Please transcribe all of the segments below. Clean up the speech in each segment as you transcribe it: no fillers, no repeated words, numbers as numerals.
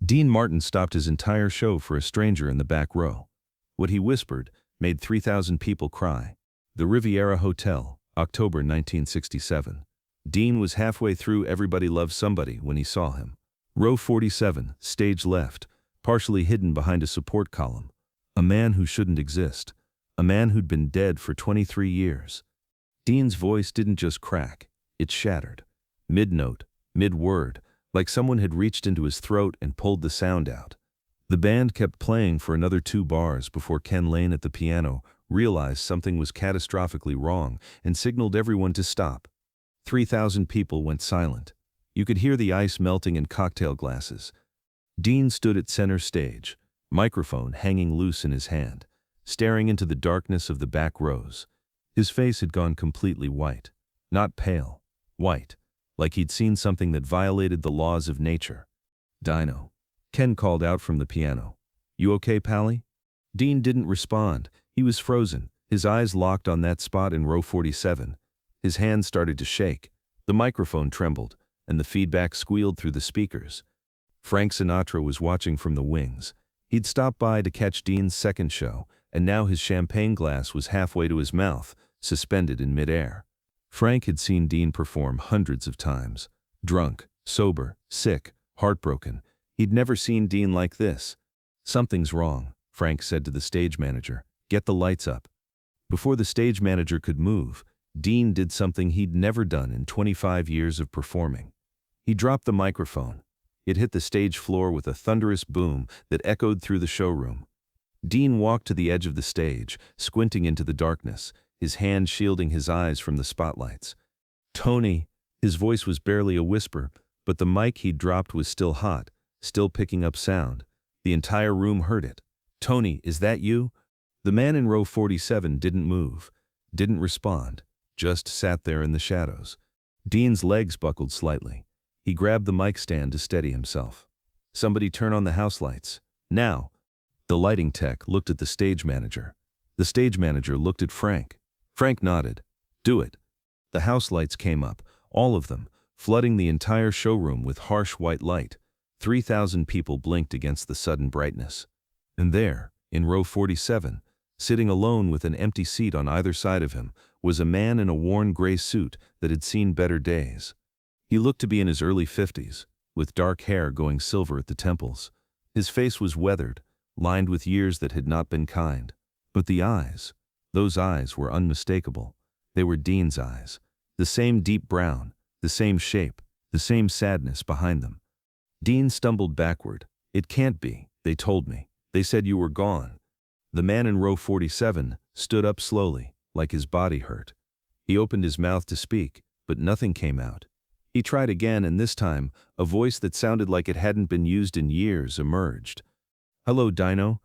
Dean Martin stopped his entire show for a stranger in the back row. What he whispered made 3,000 people cry. The Riviera Hotel, October 1967. Dean was halfway through Everybody Loves Somebody when he saw him. Row 47, stage left, partially hidden behind a support column. A man who shouldn't exist. A man who'd been dead for 23 years. Dean's voice didn't just crack, it shattered. Mid-note, mid-word, like someone had reached into his throat and pulled the sound out. The band kept playing for another 2 bars before Ken Lane at the piano realized something was catastrophically wrong and signaled everyone to stop. 3,000 people went silent. You could hear the ice melting in cocktail glasses. Dean stood at center stage, microphone hanging loose in his hand, staring into the darkness of the back rows. His face had gone completely white. Not pale, white, like he'd seen something that violated the laws of nature. "Dino." Ken called out from the piano. "You okay, Pally?" Dean didn't respond. He was frozen, his eyes locked on that spot in row 47. His hands started to shake. The microphone trembled, and the feedback squealed through the speakers. Frank Sinatra was watching from the wings. He'd stopped by to catch Dean's second show, and now his champagne glass was halfway to his mouth, suspended in midair. Frank had seen Dean perform hundreds of times. Drunk, sober, sick, heartbroken. He'd never seen Dean like this. "Something's wrong," Frank said to the stage manager. "Get the lights up." Before the stage manager could move, Dean did something he'd never done in 25 years of performing. He dropped the microphone. It hit the stage floor with a thunderous boom that echoed through the showroom. Dean walked to the edge of the stage, squinting into the darkness, his hand shielding his eyes from the spotlights. "Tony," his voice was barely a whisper, but the mic he'd dropped was still hot, still picking up sound. The entire room heard it. "Tony, is that you?" The man in row 47 didn't move, didn't respond, just sat there in the shadows. Dean's legs buckled slightly. He grabbed the mic stand to steady himself. "Somebody turn on the house lights. Now." The lighting tech looked at the stage manager. The stage manager looked at Frank. Frank nodded. "Do it." The house lights came up, all of them, flooding the entire showroom with harsh white light. 3,000 people blinked against the sudden brightness. And there, in row 47, sitting alone with an empty seat on either side of him, was a man in a worn gray suit that had seen better days. He looked to be in his early 50s, with dark hair going silver at the temples. His face was weathered, lined with years that had not been kind. But the eyes, those eyes were unmistakable. They were Dean's eyes. The same deep brown, the same shape, the same sadness behind them. Dean stumbled backward. "It can't be, they told me. They said you were gone." The man in row 47 stood up slowly, like his body hurt. He opened his mouth to speak, but nothing came out. He tried again, and this time, a voice that sounded like it hadn't been used in years emerged. "Hello, Dino."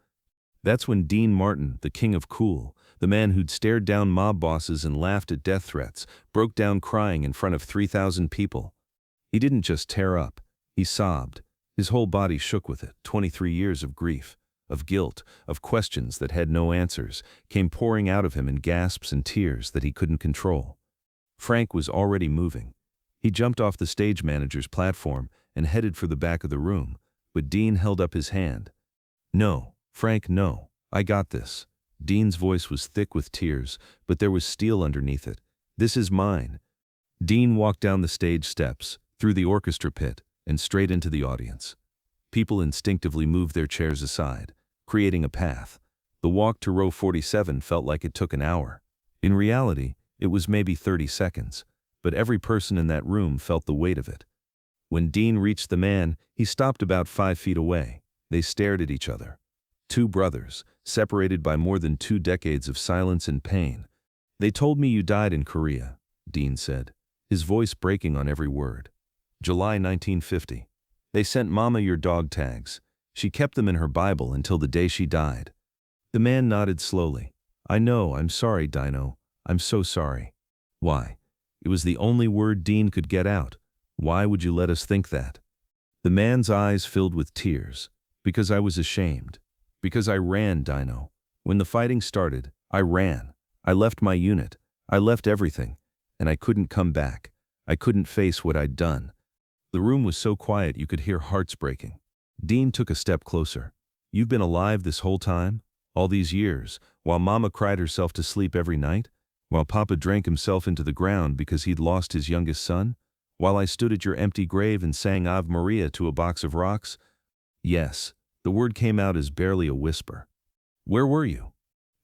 That's when Dean Martin, the king of cool, the man who'd stared down mob bosses and laughed at death threats, broke down crying in front of 3,000 people. He didn't just tear up, he sobbed. His whole body shook with it. 23 years of grief, of guilt, of questions that had no answers, came pouring out of him in gasps and tears that he couldn't control. Frank was already moving. He jumped off the stage manager's platform and headed for the back of the room, but Dean held up his hand. "No, Frank, no. I got this." Dean's voice was thick with tears, but there was steel underneath it. "This is mine." Dean walked down the stage steps, through the orchestra pit, and straight into the audience. People instinctively moved their chairs aside, creating a path. The walk to row 47 felt like it took an hour. In reality, it was maybe 30 seconds, but every person in that room felt the weight of it. When Dean reached the man, he stopped about 5 feet away. They stared at each other. Two brothers, separated by more than 2 decades of silence and pain. "They told me you died in Korea," Dean said, his voice breaking on every word. "July 1950. They sent Mama your dog tags. She kept them in her Bible until the day she died." The man nodded slowly. "I know, I'm sorry, Dino. I'm so sorry." "Why?" It was the only word Dean could get out. "Why would you let us think that?" The man's eyes filled with tears. "Because I was ashamed. Because I ran, Dino. When the fighting started, I ran. I left my unit. I left everything. And I couldn't come back. I couldn't face what I'd done." The room was so quiet you could hear hearts breaking. Dean took a step closer. You've been alive this whole time? All these years, while Mama cried herself to sleep every night? While Papa drank himself into the ground because he'd lost his youngest son? While I stood at your empty grave and sang Ave Maria to a box of rocks? Yes, the word came out as barely a whisper. Where were you?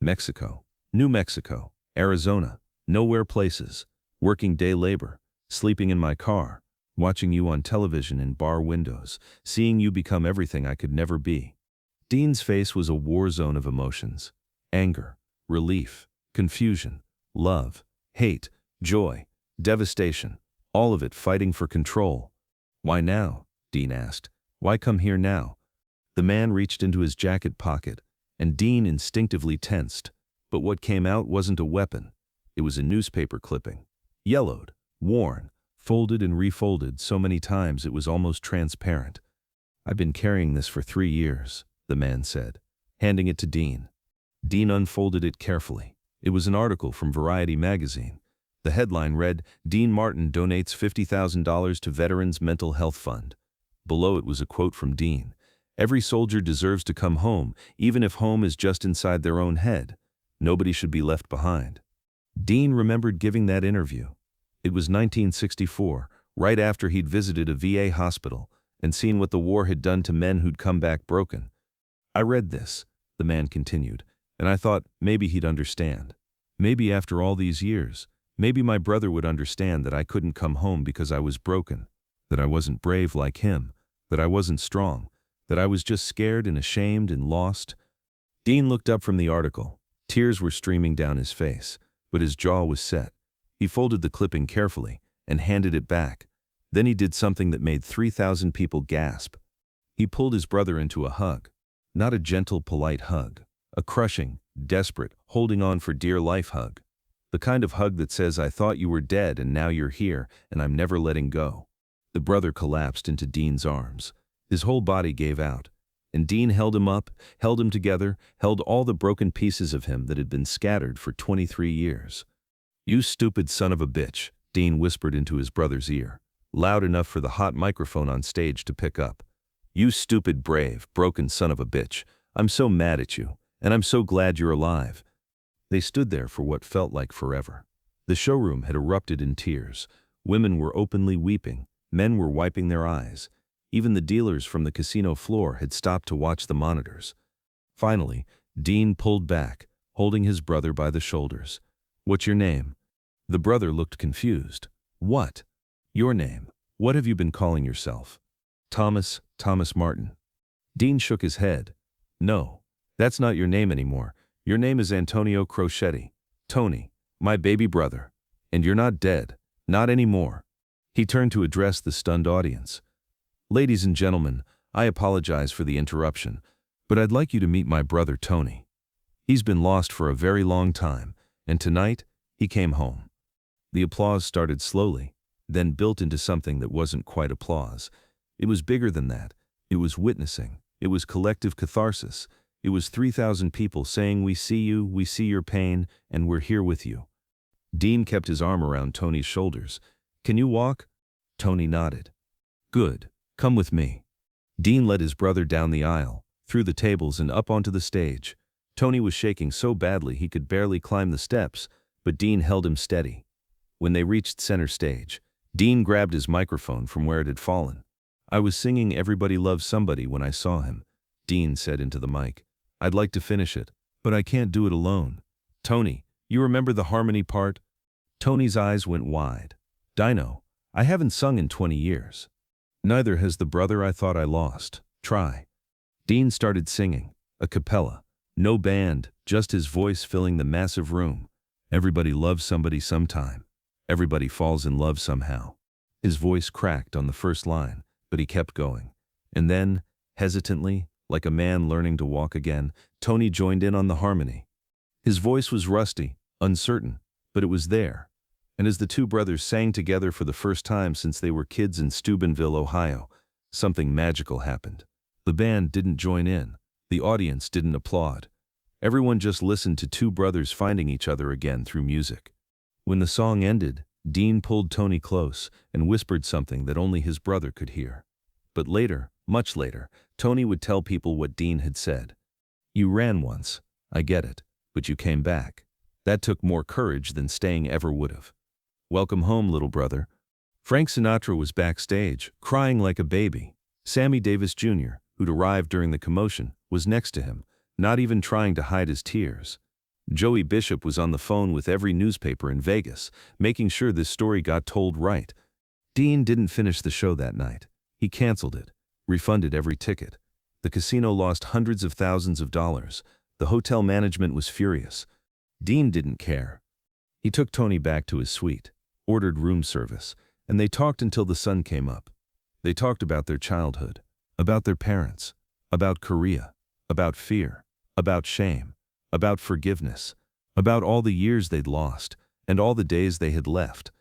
Mexico, New Mexico, Arizona, nowhere places, working day labor, sleeping in my car, watching you on television in bar windows, seeing you become everything I could never be. Dean's face was a war zone of emotions. Anger, relief, confusion, love, hate, joy, devastation, all of it fighting for control. Why now? Dean asked. Why come here now? The man reached into his jacket pocket, and Dean instinctively tensed. But what came out wasn't a weapon. It was a newspaper clipping. Yellowed, worn, folded and refolded so many times it was almost transparent. I've been carrying this for 3 years, the man said, handing it to Dean. Dean unfolded it carefully. It was an article from Variety magazine. The headline read, Dean Martin donates $50,000 to Veterans Mental Health Fund. Below it was a quote from Dean. Every soldier deserves to come home, even if home is just inside their own head. Nobody should be left behind. Dean remembered giving that interview. It was 1964, right after he'd visited a VA hospital and seen what the war had done to men who'd come back broken. I read this, the man continued, and I thought maybe he'd understand. Maybe after all these years, maybe my brother would understand that I couldn't come home because I was broken, that I wasn't brave like him, that I wasn't strong, that I was just scared and ashamed and lost. Dean looked up from the article. Tears were streaming down his face, but his jaw was set. He folded the clipping carefully and handed it back. Then he did something that made 3,000 people gasp. He pulled his brother into a hug. Not a gentle, polite hug. A crushing, desperate, holding on for dear life hug. The kind of hug that says, I thought you were dead and now you're here and I'm never letting go. The brother collapsed into Dean's arms. His whole body gave out. And Dean held him up, held him together, held all the broken pieces of him that had been scattered for 23 years. You stupid son of a bitch, Dean whispered into his brother's ear, loud enough for the hot microphone on stage to pick up. You stupid, brave, broken son of a bitch. I'm so mad at you, and I'm so glad you're alive. They stood there for what felt like forever. The showroom had erupted in tears. Women were openly weeping. Men were wiping their eyes. Even the dealers from the casino floor had stopped to watch the monitors. Finally, Dean pulled back, holding his brother by the shoulders. What's your name? The brother looked confused. What? Your name. What have you been calling yourself? Thomas Martin. Dean shook his head. No, that's not your name anymore. Your name is Antonio Crocetti. Tony, my baby brother. And you're not dead. Not anymore. He turned to address the stunned audience. Ladies and gentlemen, I apologize for the interruption, but I'd like you to meet my brother Tony. He's been lost for a very long time, and tonight, he came home. The applause started slowly, then built into something that wasn't quite applause. It was bigger than that. It was witnessing. It was collective catharsis. It was 3,000 people saying, we see you, we see your pain, and we're here with you. Dean kept his arm around Tony's shoulders. Can you walk? Tony nodded. Good. Come with me. Dean led his brother down the aisle, through the tables and up onto the stage. Tony was shaking so badly he could barely climb the steps, but Dean held him steady. When they reached center stage, Dean grabbed his microphone from where it had fallen. I was singing Everybody Loves Somebody when I saw him, Dean said into the mic. I'd like to finish it, but I can't do it alone. Tony, you remember the harmony part? Tony's eyes went wide. Dino, I haven't sung in 20 years. Neither has the brother I thought I lost. Try. Dean started singing, a cappella. No band, just his voice filling the massive room. Everybody loves somebody sometime. Everybody falls in love somehow. His voice cracked on the first line, but he kept going. And then, hesitantly, like a man learning to walk again, Tony joined in on the harmony. His voice was rusty, uncertain, but it was there. And as the two brothers sang together for the first time since they were kids in Steubenville, Ohio, something magical happened. The band didn't join in. The audience didn't applaud. Everyone just listened to two brothers finding each other again through music. When the song ended, Dean pulled Tony close and whispered something that only his brother could hear. But later, Much later, Tony would tell people what Dean had said. "You ran once, I get it, but you came back. That took more courage than staying ever would have. Welcome home, little brother." Frank Sinatra was backstage, crying like a baby. Sammy Davis Jr., who'd arrived during the commotion, was next to him, not even trying to hide his tears. Joey Bishop was on the phone with every newspaper in Vegas, making sure this story got told right. Dean didn't finish the show that night. He canceled it, refunded every ticket. The casino lost hundreds of thousands of dollars. The hotel management was furious. Dean didn't care. He took Tony back to his suite, ordered room service, and they talked until the sun came up. They talked about their childhood, about their parents, about Korea, about fear, about shame, about forgiveness, about all the years they'd lost, and all the days they had left.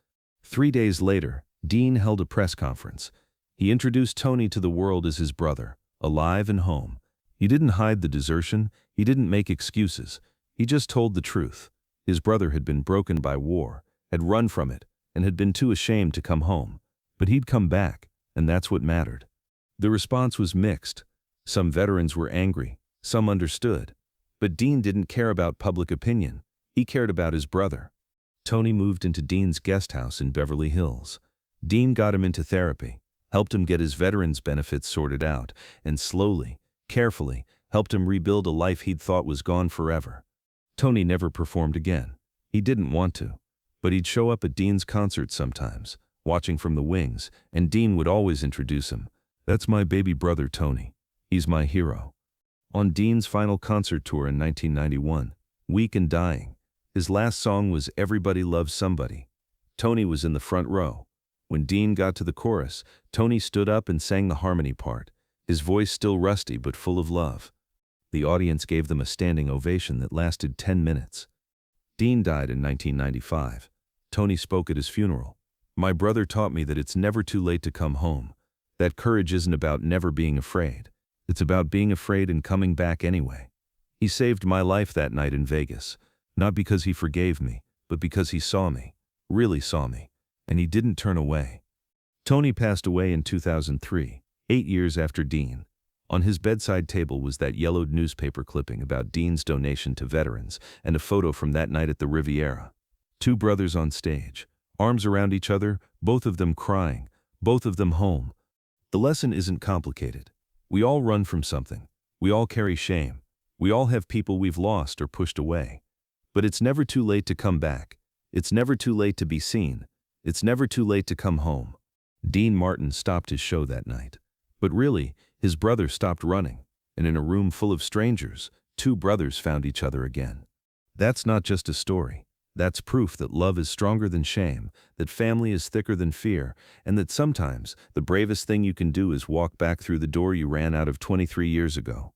3 days later, Dean held a press conference. He introduced Tony to the world as his brother, alive and home. He didn't hide the desertion, he didn't make excuses. He just told the truth. His brother had been broken by war, had run from it, and had been too ashamed to come home. But he'd come back, and that's what mattered. The response was mixed. Some veterans were angry, some understood. But Dean didn't care about public opinion. He cared about his brother. Tony moved into Dean's guest house in Beverly Hills. Dean got him into therapy, helped him get his veterans benefits sorted out, and slowly, carefully, helped him rebuild a life he'd thought was gone forever. Tony never performed again. He didn't want to. But he'd show up at Dean's concerts sometimes, watching from the wings, and Dean would always introduce him. "That's my baby brother Tony. He's my hero." On Dean's final concert tour in 1991, Weak and Dying, his last song was "Everybody Loves Somebody." Tony was in the front row. When Dean got to the chorus, Tony stood up and sang the harmony part, his voice still rusty but full of love. The audience gave them a standing ovation that lasted 10 minutes. Dean died in 1995. Tony spoke at his funeral. "My brother taught me that it's never too late to come home. That courage isn't about never being afraid. It's about being afraid and coming back anyway. He saved my life that night in Vegas, not because he forgave me, but because he saw me, really saw me, and he didn't turn away." Tony passed away in 2003, 8 years after Dean. On his bedside table was that yellowed newspaper clipping about Dean's donation to veterans and a photo from that night at the Riviera. 2 brothers on stage, arms around each other, both of them crying, both of them home. The lesson isn't complicated. We all run from something. We all carry shame. We all have people we've lost or pushed away. But it's never too late to come back. It's never too late to be seen. It's never too late to come home. Dean Martin stopped his show that night. But really, his brother stopped running, and in a room full of strangers, 2 brothers found each other again. That's not just a story. That's proof that love is stronger than shame, that family is thicker than fear, and that sometimes the bravest thing you can do is walk back through the door you ran out of 23 years ago.